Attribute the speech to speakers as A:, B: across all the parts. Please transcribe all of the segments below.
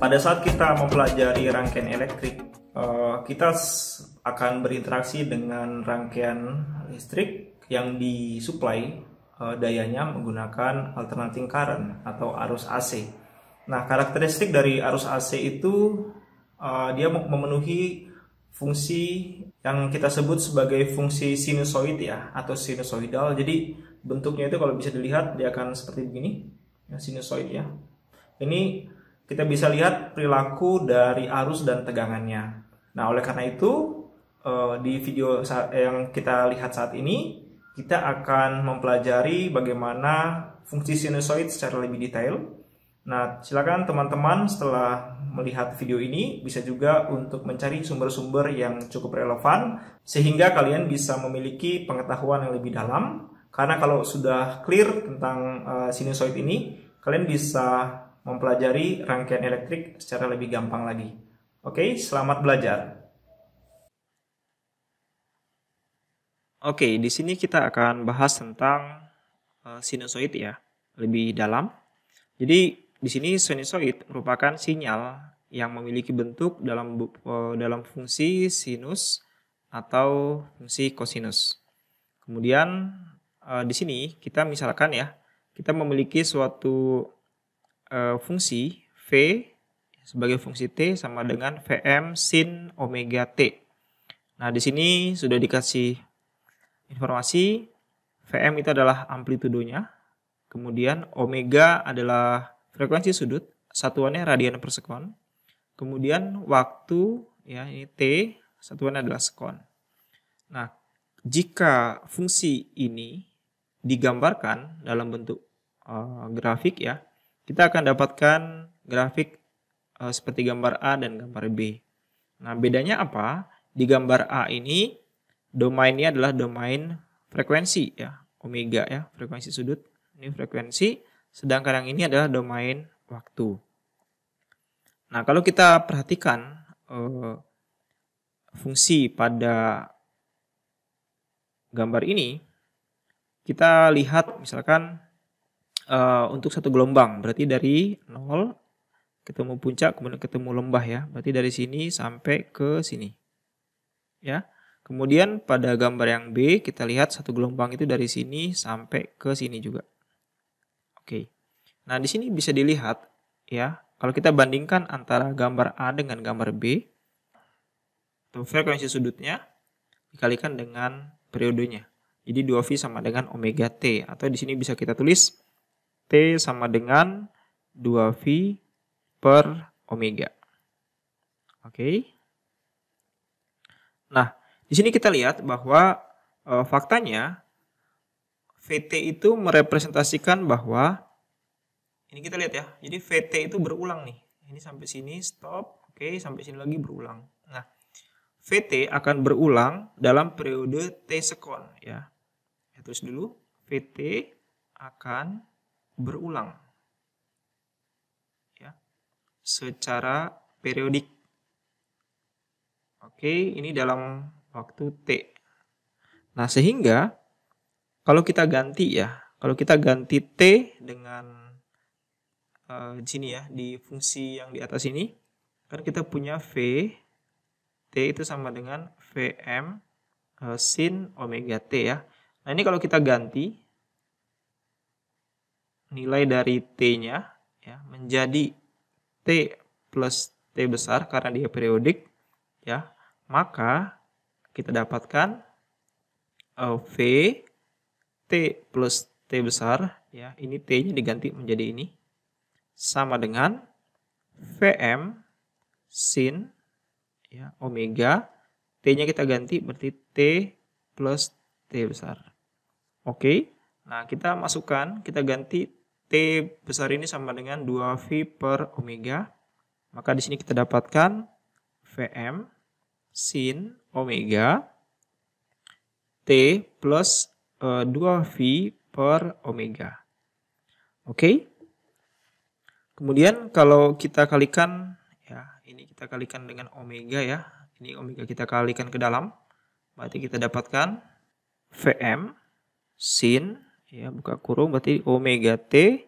A: Pada saat kita mempelajari rangkaian elektrik, kita akan berinteraksi dengan rangkaian listrik yang disuplai dayanya menggunakan alternating current atau arus AC. Nah, karakteristik dari arus AC itu dia memenuhi fungsi yang kita sebut sebagai fungsi sinusoid ya, atau sinusoidal. Jadi bentuknya itu kalau bisa dilihat dia akan seperti begini, ya, sinusoid ya. Ini kita bisa lihat perilaku dari arus dan tegangannya. Nah, oleh karena itu di video yang kita lihat saat ini kita akan mempelajari bagaimana fungsi sinusoid secara lebih detail. Nah, silakan teman-teman setelah melihat video ini bisa juga untuk mencari sumber-sumber yang cukup relevan sehingga kalian bisa memiliki pengetahuan yang lebih dalam. Karena kalau sudah clear tentang sinusoid ini, kalian bisa mempelajari rangkaian elektrik secara lebih gampang lagi. Oke, selamat belajar. Oke, di sini kita akan bahas tentang sinusoid ya, lebih dalam. Jadi di sini sinusoid merupakan sinyal yang memiliki bentuk dalam fungsi sinus atau fungsi kosinus. Kemudian di sini kita misalkan ya, kita memiliki suatu fungsi V sebagai fungsi T sama dengan Vm sin omega T. Nah, di sini sudah dikasih informasi Vm itu adalah amplitudonya, kemudian omega adalah frekuensi sudut, satuannya radian per sekon. Kemudian waktu ya, ini T, satuannya adalah sekon. Nah, jika fungsi ini digambarkan dalam bentuk grafik ya, kita akan dapatkan grafik seperti gambar A dan gambar B. Nah, bedanya apa? Di gambar A ini domainnya adalah domain frekuensi ya, omega ya, frekuensi sudut. Ini frekuensi, sedangkan yang ini adalah domain waktu. Nah, kalau kita perhatikan fungsi pada gambar ini, kita lihat misalkan untuk satu gelombang, berarti dari 0 ketemu puncak, kemudian ketemu lembah ya, berarti dari sini sampai ke sini. Ya. Kemudian pada gambar yang B, kita lihat satu gelombang itu dari sini sampai ke sini juga. Oke. Nah, di sini bisa dilihat ya, kalau kita bandingkan antara gambar A dengan gambar B, atau frekuensi sudutnya dikalikan dengan periodenya. Jadi 2V sama dengan omega T, atau di sini bisa kita tulis T sama dengan 2V per omega. Oke. Nah, di sini kita lihat bahwa faktanya VT itu merepresentasikan bahwa ini kita lihat ya. Jadi VT itu berulang nih. Ini sampai sini stop, oke, sampai sini lagi berulang. Nah, VT akan berulang dalam periode T sekon ya. Terus dulu VT akan berulang ya secara periodik. Oke, ini dalam waktu T. Nah, sehingga kalau kita ganti ya, kalau kita ganti T dengan di sini ya, di fungsi yang di atas ini, kan kita punya V, T itu sama dengan Vm sin omega T ya. Nah, ini kalau kita ganti nilai dari T-nya ya menjadi T plus T besar karena dia periodik ya, maka kita dapatkan V T plus T besar ya, ini T-nya diganti menjadi ini sama dengan Vm sin ya omega, T-nya kita ganti berarti T plus T besar. Oke. Nah, kita masukkan, kita ganti T besar ini sama dengan 2V per omega. Maka di sini kita dapatkan Vm sin omega T plus 2V per omega. Oke. Kemudian kalau kita kalikan, ya ini kita kalikan dengan omega ya. Ini omega kita kalikan ke dalam. Berarti kita dapatkan Vm sin, ya buka kurung, berarti omega T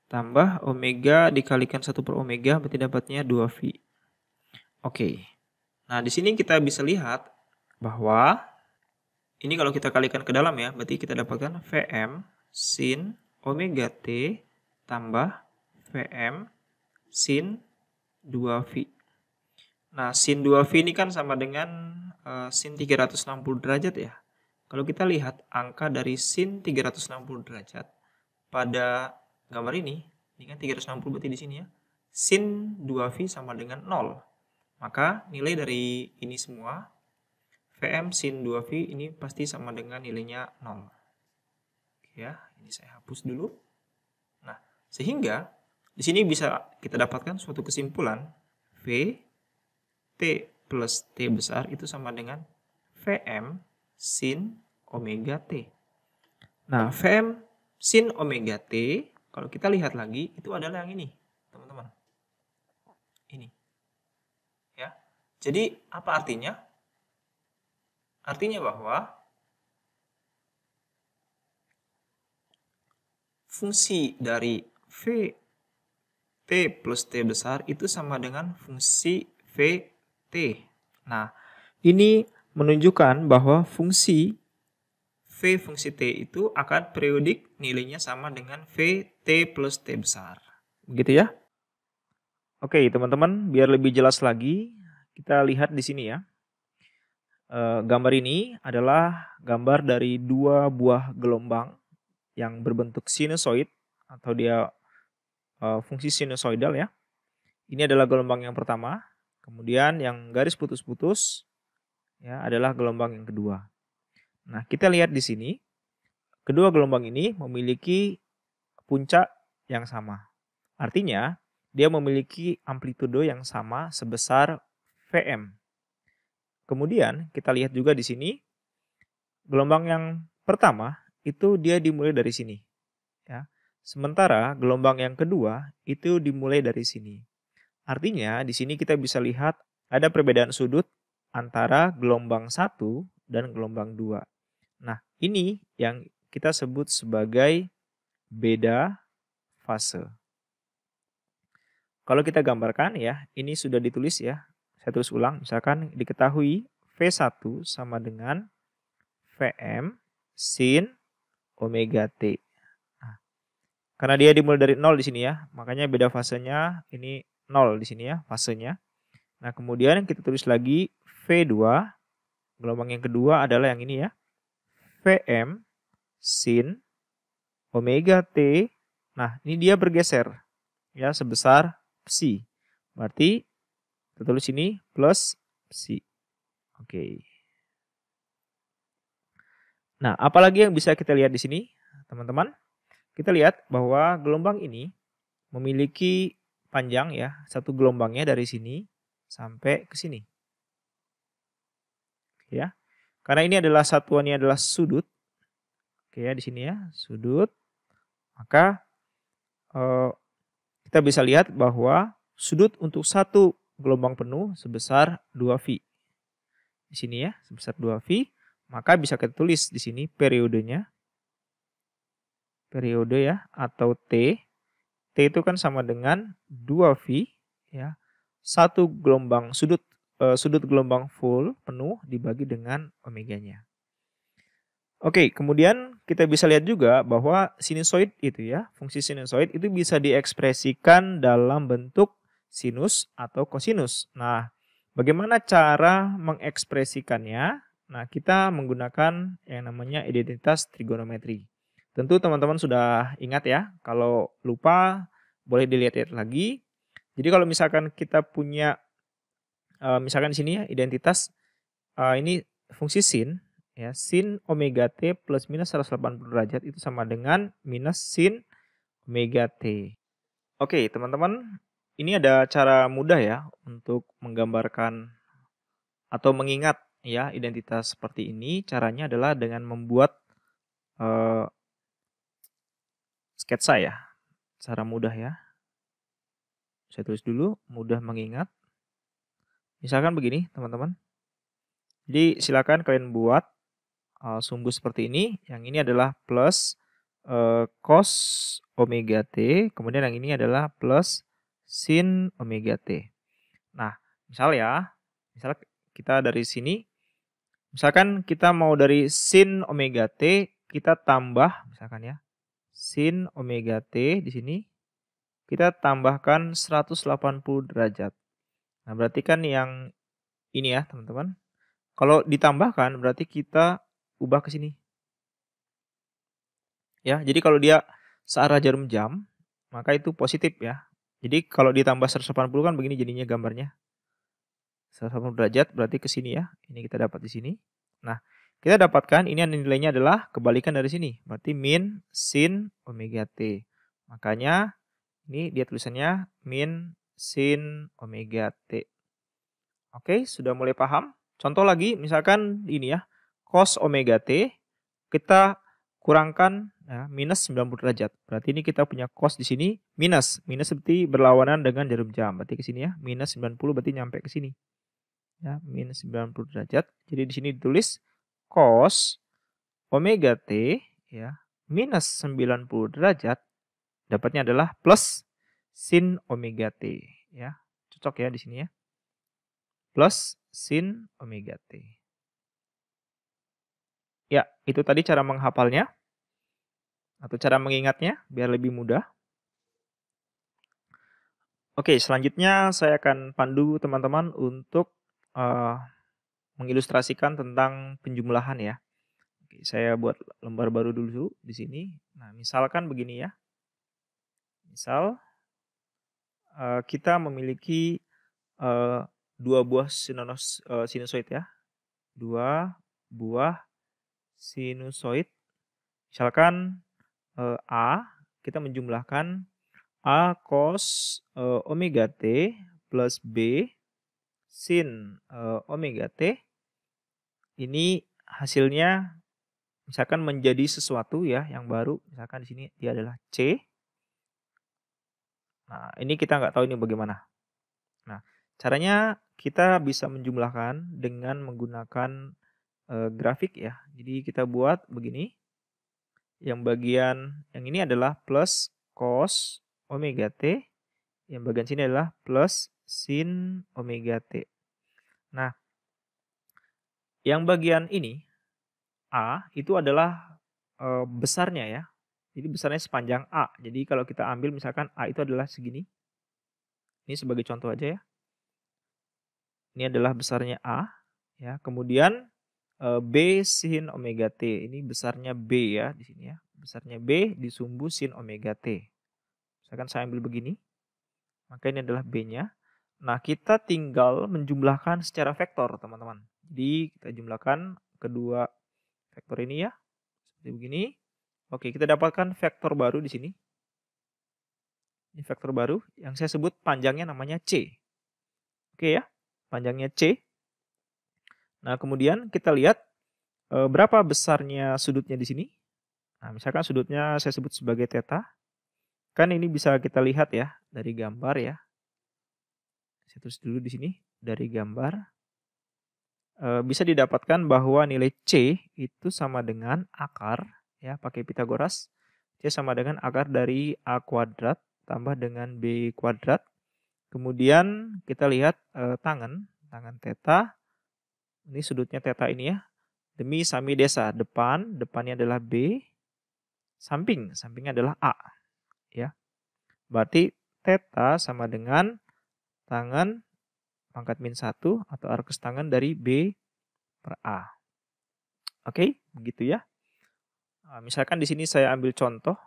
A: tambah omega dikalikan 1 per omega berarti dapatnya 2V. Oke. Nah, di sini kita bisa lihat bahwa ini kalau kita kalikan ke dalam ya, berarti kita dapatkan Vm sin omega T tambah Vm sin 2V. Nah, sin 2V ini kan sama dengan sin 360 derajat ya. Kalau kita lihat angka dari sin 360 derajat pada gambar ini kan 360 berarti di sini ya. Sin 2V sama dengan 0. Maka nilai dari ini semua Vm sin 2V ini pasti sama dengan nilainya 0. Oke ya, ini saya hapus dulu. Nah, sehingga di sini bisa kita dapatkan suatu kesimpulan V T plus T besar itu sama dengan Vm sin omega T. Nah, Vm sin omega T, kalau kita lihat lagi, itu adalah yang ini, teman-teman. Ini. Ya. Jadi, apa artinya? Artinya bahwa fungsi dari V T plus T besar itu sama dengan fungsi V T. Nah, ini menunjukkan bahwa fungsi V fungsi T itu akan periodik nilainya sama dengan V T plus T besar. Begitu ya? Oke, teman-teman, biar lebih jelas lagi, kita lihat di sini ya. Gambar ini adalah gambar dari dua buah gelombang yang berbentuk sinusoid atau dia fungsi sinusoidal ya. Ini adalah gelombang yang pertama, kemudian yang garis putus-putus ya adalah gelombang yang kedua. Nah, kita lihat di sini, kedua gelombang ini memiliki puncak yang sama. Artinya, dia memiliki amplitudo yang sama sebesar Vm. Kemudian, kita lihat juga di sini, gelombang yang pertama itu dia dimulai dari sini. Ya. Sementara gelombang yang kedua itu dimulai dari sini. Artinya, di sini kita bisa lihat ada perbedaan sudut antara gelombang 1 dan gelombang 2. Nah, ini yang kita sebut sebagai beda fase. Kalau kita gambarkan ya, ini sudah ditulis ya. Saya tulis ulang, misalkan diketahui V1 sama dengan Vm sin omega T. Nah, karena dia dimulai dari 0 di sini ya, makanya beda fasenya ini 0 di sini ya, fasenya. Nah, kemudian kita tulis lagi V2, gelombang yang kedua adalah yang ini ya. Vm sin omega T. Nah, ini dia bergeser ya sebesar psi. Berarti kita tulis ini plus psi. Oke. Nah, apalagi yang bisa kita lihat di sini, teman-teman? Kita lihat bahwa gelombang ini memiliki panjang ya, satu gelombangnya dari sini sampai ke sini. Ya. Karena ini adalah satuannya adalah sudut. Oke ya, di sini ya, sudut. Maka kita bisa lihat bahwa sudut untuk satu gelombang penuh sebesar 2V. Di sini ya, sebesar 2V. Maka bisa kita tulis di sini periodenya. Periode ya, atau T. T itu kan sama dengan 2V ya. Satu gelombang sudut gelombang full penuh dibagi dengan omeganya. Oke, kemudian kita bisa lihat juga bahwa sinusoid itu ya, fungsi sinusoid itu bisa diekspresikan dalam bentuk sinus atau kosinus. Nah, bagaimana cara mengekspresikannya? Nah, kita menggunakan yang namanya identitas trigonometri. Tentu teman-teman sudah ingat ya, kalau lupa boleh dilihat-lihat lagi. Jadi kalau misalkan kita punya, misalkan di sini ya, identitas, ini fungsi sin, ya, sin omega T plus minus 180 derajat itu sama dengan minus sin omega T. Oke, teman-teman, ini ada cara mudah ya untuk menggambarkan atau mengingat ya identitas seperti ini. Caranya adalah dengan membuat sketsa ya. Cara mudah ya. Saya tulis dulu, mudah mengingat. Misalkan begini, teman-teman. Jadi silakan kalian buat sumbu seperti ini. Yang ini adalah plus cos omega T, kemudian yang ini adalah plus sin omega T. Nah, misal kita dari sini, misalkan kita mau dari sin omega T, kita tambah, misalkan ya, sin omega T di sini, kita tambahkan 180 derajat. Nah, berarti kan yang ini ya, teman-teman. Kalau ditambahkan, berarti kita ubah ke sini. Ya, jadi kalau dia searah jarum jam, maka itu positif ya. Jadi kalau ditambah 180 kan begini jadinya gambarnya. 180 derajat berarti ke sini ya. Ini kita dapat di sini. Nah, kita dapatkan ini nilainya adalah kebalikan dari sini. Berarti min sin omega T. Makanya ini dia tulisannya min sin omega T. Oke, sudah mulai paham? Contoh lagi, misalkan ini ya, cos omega T, kita kurangkan ya, minus 90 derajat. Berarti ini kita punya cos di sini minus. Minus seperti berlawanan dengan jarum jam. Berarti ke sini ya, minus 90 berarti nyampe ke sini. Ya, minus 90 derajat. Jadi di sini ditulis cos omega T ya, minus 90 derajat dapatnya adalah plus sin omega T ya. Cocok ya di sini ya. Plus sin omega T. Ya, itu tadi cara menghafalnya atau cara mengingatnya biar lebih mudah. Oke, selanjutnya saya akan pandu teman-teman untuk mengilustrasikan tentang penjumlahan ya. Oke, saya buat lembar baru dulu di sini. Nah, misalkan begini ya. Misal kita memiliki dua buah sinusoid ya. Dua buah sinusoid. Misalkan A, kita menjumlahkan A cos omega T plus B sin omega T. Ini hasilnya misalkan menjadi sesuatu ya yang baru. Misalkan di sini dia adalah C. Nah, ini kita nggak tahu ini bagaimana. Nah, caranya kita bisa menjumlahkan dengan menggunakan grafik ya. Jadi kita buat begini. Yang bagian yang ini adalah plus cos omega T. Yang bagian sini adalah plus sin omega T. Nah, yang bagian ini A itu adalah besarnya ya. Jadi besarnya sepanjang A. Jadi kalau kita ambil misalkan A itu adalah segini. Ini sebagai contoh aja ya. Ini adalah besarnya A ya. Kemudian B sin omega T. Ini besarnya B ya di sini ya. Besarnya B disumbu sin omega T. Misalkan saya ambil begini. Maka ini adalah B-nya. Nah, kita tinggal menjumlahkan secara vektor, teman-teman. Jadi kita jumlahkan kedua vektor ini ya. Seperti begini. Oke, kita dapatkan vektor baru di sini. Ini vektor baru yang saya sebut panjangnya namanya C. Oke ya, panjangnya C. Nah, kemudian kita lihat berapa besarnya sudutnya di sini. Nah, misalkan sudutnya saya sebut sebagai theta. Kan ini bisa kita lihat ya dari gambar ya. Saya tulis dulu di sini dari gambar. Bisa didapatkan bahwa nilai C itu sama dengan akar ya pakai Pitagoras. C sama dengan akar dari A kuadrat tambah dengan B kuadrat. Kemudian kita lihat tangan theta. Ini sudutnya theta ini ya. Demi sami desa, depannya adalah B, sampingnya adalah A. Ya. Berarti theta sama dengan tangan pangkat min 1 atau arcus tangan dari B per A. Oke, begitu ya. Nah, misalkan di sini saya ambil contoh.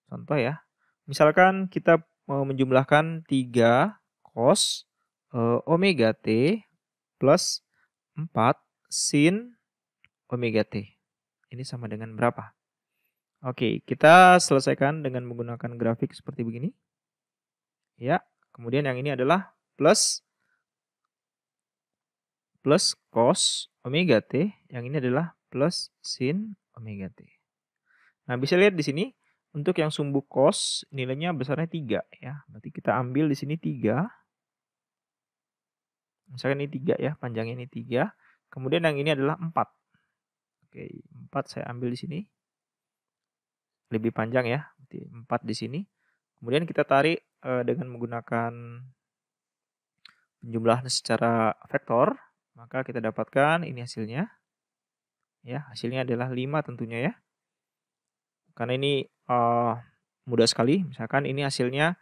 A: Contoh ya. Misalkan kita mau menjumlahkan 3 cos omega T plus 4 sin omega T. Ini sama dengan berapa? Oke, kita selesaikan dengan menggunakan grafik seperti begini. Ya, kemudian yang ini adalah plus cos omega T, yang ini adalah plus sin omega T. Nah, bisa lihat di sini untuk yang sumbu cos nilainya besarnya 3 ya. Berarti kita ambil di sini 3. Misalkan ini 3 ya, panjangnya ini 3. Kemudian yang ini adalah 4. Oke, 4 saya ambil di sini. Lebih panjang ya, berarti 4 di sini. Kemudian kita tarik dengan menggunakan penjumlahan secara vektor, maka kita dapatkan ini hasilnya. Ya, hasilnya adalah 5 tentunya ya. Karena ini mudah sekali, misalkan ini hasilnya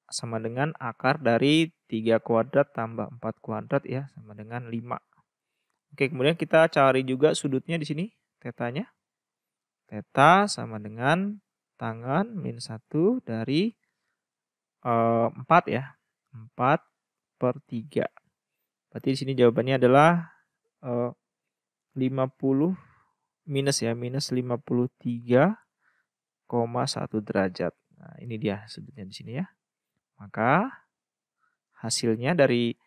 A: sama dengan akar dari 3 kuadrat tambah 4 kuadrat ya, sama dengan 5. Oke, kemudian kita cari juga sudutnya di sini, tetanya. Theta sama dengan tangan min 1 dari 4 ya. 4/3. Berarti di sini jawabannya adalah 50 minus ya, minus 53,1 derajat. Nah, ini dia sudutnya di sini ya. Maka hasilnya dari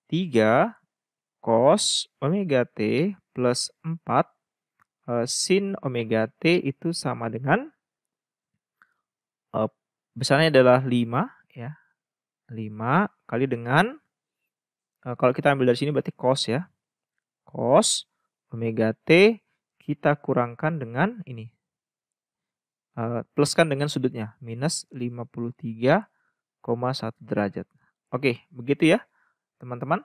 A: 3 cos omega T plus 4 sin omega T itu sama dengan besarnya adalah 5 ya. 5 kali dengan kalau kita ambil dari sini berarti cos ya. Cos omega T kita kurangkan dengan ini. Pluskan dengan sudutnya minus 53,1 derajat. Oke, begitu ya teman-teman.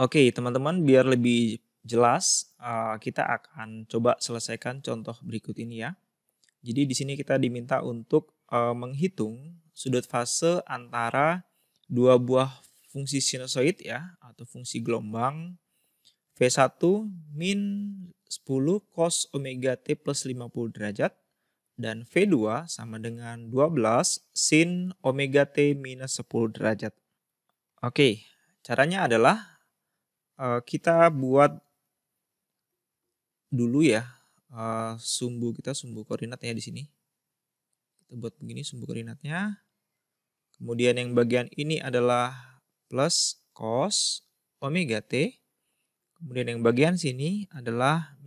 A: Oke, teman-teman, biar lebih jelas, kita akan coba selesaikan contoh berikut ini ya. Jadi di sini kita diminta untuk menghitung sudut fase antara dua buah fungsi sinusoid ya, atau fungsi gelombang V1 min 10 cos omega T plus 50 derajat dan V2 sama dengan 12 sin omega T minus 10 derajat. Oke, caranya adalah kita buat dulu ya sumbu koordinat ya di sini. Kita buat begini sumbu koordinatnya. Kemudian yang bagian ini adalah plus cos omega T. Kemudian yang bagian sini adalah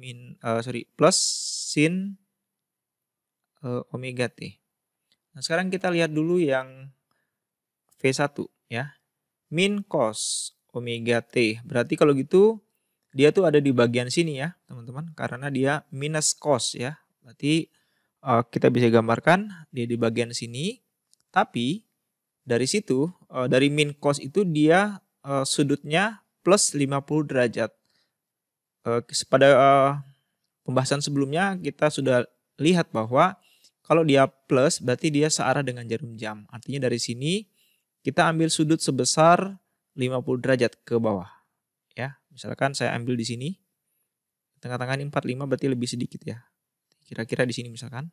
A: plus sin omega T. Nah, sekarang kita lihat dulu yang V1 ya. Min cos omega T. Berarti kalau gitu dia tuh ada di bagian sini ya, teman-teman, karena dia minus cos ya. Berarti kita bisa gambarkan dia di bagian sini. Tapi dari situ dari min cos itu dia sudutnya plus 50 derajat. Pada pembahasan sebelumnya kita sudah lihat bahwa kalau dia plus berarti dia searah dengan jarum jam. Artinya dari sini kita ambil sudut sebesar 50 derajat ke bawah. Ya, misalkan saya ambil di sini. Tengah-tengah ini 45 berarti lebih sedikit ya. Kira-kira di sini misalkan.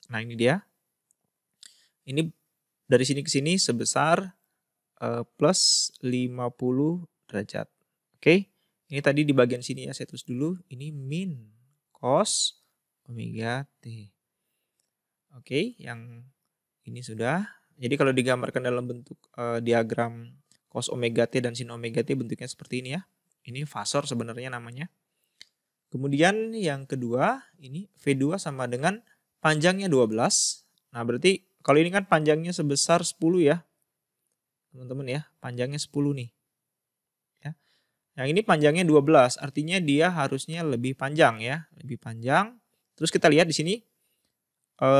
A: Nah, ini dia. Ini dari sini ke sini sebesar plus 50 derajat. Oke. Ini tadi di bagian sini ya, saya tulis dulu. Ini min cos omega T. Oke, yang ini sudah. Jadi kalau digambarkan dalam bentuk diagram cos omega T dan sin omega T bentuknya seperti ini ya. Ini fasor sebenarnya namanya. Kemudian yang kedua, ini V2 sama dengan panjangnya 12. Nah, berarti kalau ini kan panjangnya sebesar 10 ya. Teman-teman ya, panjangnya 10 nih. Ya. Yang ini panjangnya 12, artinya dia harusnya lebih panjang ya, lebih panjang. Terus kita lihat di sini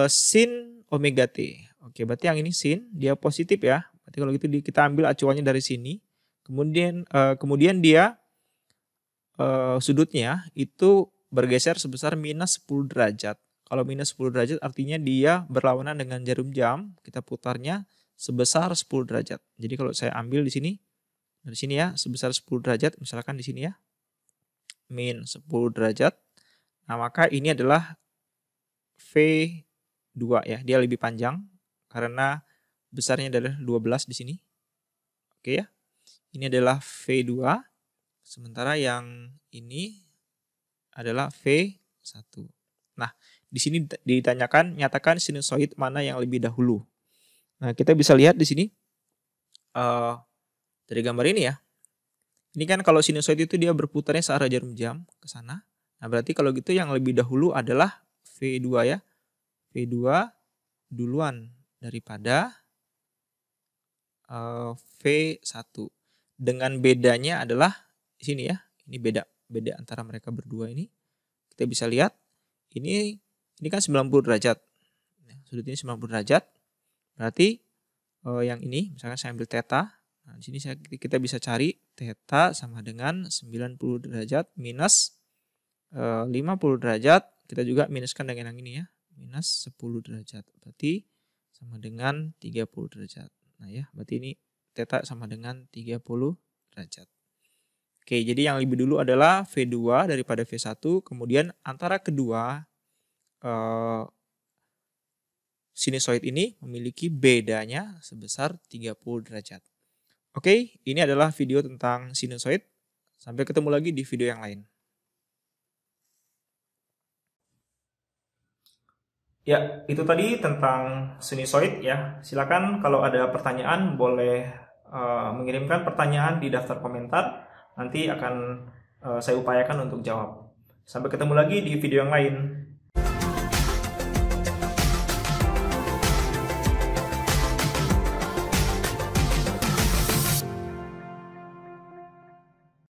A: sin omega T. Oke, berarti yang ini sin, dia positif ya. Berarti kalau gitu kita ambil acuannya dari sini. Kemudian dia sudutnya itu bergeser sebesar minus 10 derajat. Kalau minus 10 derajat artinya dia berlawanan dengan jarum jam. Kita putarnya sebesar 10 derajat. Jadi kalau saya ambil di sini, dari sini ya, sebesar 10 derajat. Misalkan di sini ya, min 10 derajat. Nah, maka ini adalah V2 ya. Dia lebih panjang karena besarnya adalah 12 di sini. Oke ya. Ini adalah V2. Sementara yang ini adalah V1. Nah, di sini ditanyakan, nyatakan sinusoid mana yang lebih dahulu. Nah, kita bisa lihat di sini dari gambar ini ya. Ini kan kalau sinusoid itu dia berputarnya searah jarum jam ke sana. Nah, berarti kalau gitu yang lebih dahulu adalah V2 ya. V2 duluan daripada V1. Dengan bedanya adalah di sini ya. Ini beda antara mereka berdua ini. Kita bisa lihat ini kan 90 derajat. Nah, sudut ini 90 derajat. Berarti yang ini misalkan saya ambil theta. Nah, di sini kita bisa cari theta sama dengan 90 derajat minus 50 derajat. Kita juga minuskan dengan yang ini ya. Minus 10 derajat. Berarti sama dengan 30 derajat. Nah ya, berarti ini theta sama dengan 30 derajat. Oke, jadi yang lebih dulu adalah V2 daripada V1. Kemudian antara kedua sinusoid ini memiliki bedanya sebesar 30 derajat. Oke, ini adalah video tentang sinusoid. Sampai ketemu lagi di video yang lain. Ya, itu tadi tentang sinusoid ya. Silakan kalau ada pertanyaan boleh mengirimkan pertanyaan di daftar komentar. Nanti akan saya upayakan untuk jawab. Sampai ketemu lagi di video yang lain.